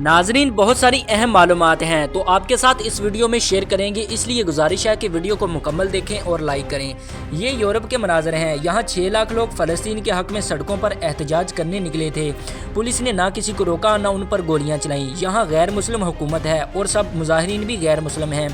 नाजरीन, बहुत सारी अहम मालूमात हैं तो आपके साथ इस वीडियो में शेयर करेंगे, इसलिए गुजारिश है कि वीडियो को मुकम्मल देखें और लाइक करें। ये यूरोप के मनाज़र हैं। यहाँ 6 लाख लोग फ़लस्तीन के हक़ में सड़कों पर एहतजाज करने निकले थे। पुलिस ने ना किसी को रोका, ना उन पर गोलियाँ चलाईं। यहाँ गैर मुस्लिम हुकूमत है और सब मुजाहिरीन भी गैर मुस्लिम हैं।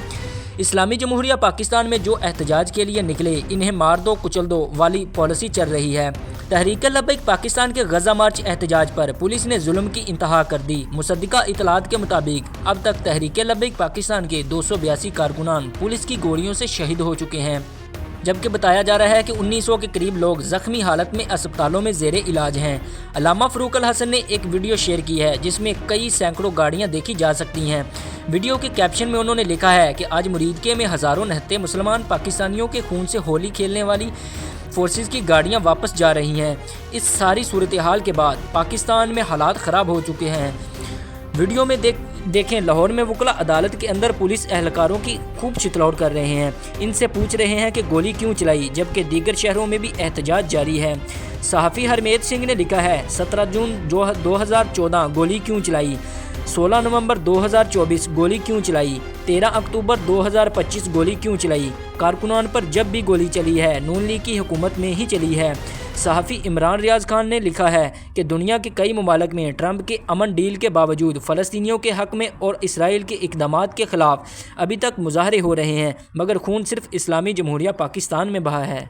इस्लामी जमहूरिया पाकिस्तान में जो एहतजाज के लिए निकले, इन्हें मार दो कुचल दो वाली पॉलिसी चल रही है। तहरीक लब्बैक पाकिस्तान के गजा मार्च एहतजाज पर पुलिस ने जुल्म की इंतहा कर दी। मुसद्दिका इतलात के मुताबिक अब तक तहरीक लब्बैक पाकिस्तान के 282 कारकुनान पुलिस की गोलियों से शहीद हो चुके हैं, जबकि बताया जा रहा है कि 1900 के करीब लोग जख्मी हालत में अस्पतालों में ज़ेरे इलाज हैं। अल्लामा फ़रूक अल हसन ने एक वीडियो शेयर की है जिसमें कई सैकड़ों गाड़ियां देखी जा सकती हैं। वीडियो के कैप्शन में उन्होंने लिखा है कि आज मुरीदके में हज़ारों नहते मुसलमान पाकिस्तानियों के खून से होली खेलने वाली फोर्सेस की गाड़ियां वापस जा रही हैं। इस सारी सूरत हाल के बाद पाकिस्तान में हालात ख़राब हो चुके हैं। वीडियो में देखें, लाहौर में वकला अदालत के अंदर पुलिस एहलकारों की खूब चितलौड़ कर रहे हैं। इनसे पूछ रहे हैं कि गोली क्यों चलाई, जबकि दीगर शहरों में भी एहतजाज जारी है। सहाफ़ी हरमीत सिंह ने लिखा है, 17 जून 2014 गोली क्यों चलाई, 16 नवंबर 2024 गोली क्यों चलाई, 13 अक्टूबर 2025 गोली क्यों चलाई। कारकुनान पर जब भी गोली चली है नून लीग की हुकूमत में ही चली है। सहाफ़ी इमरान रियाज खान ने लिखा है कि दुनिया के कई ममालिक में ट्रंप के अमन डील के बावजूद फ़लस्तीनियों के हक़ में और इसराइल के इक़दामात के ख़िलाफ़ अभी तक मुज़ाहरे हो रहे हैं, मगर खून सिर्फ इस्लामी जमहूरिया पाकिस्तान में बहा है।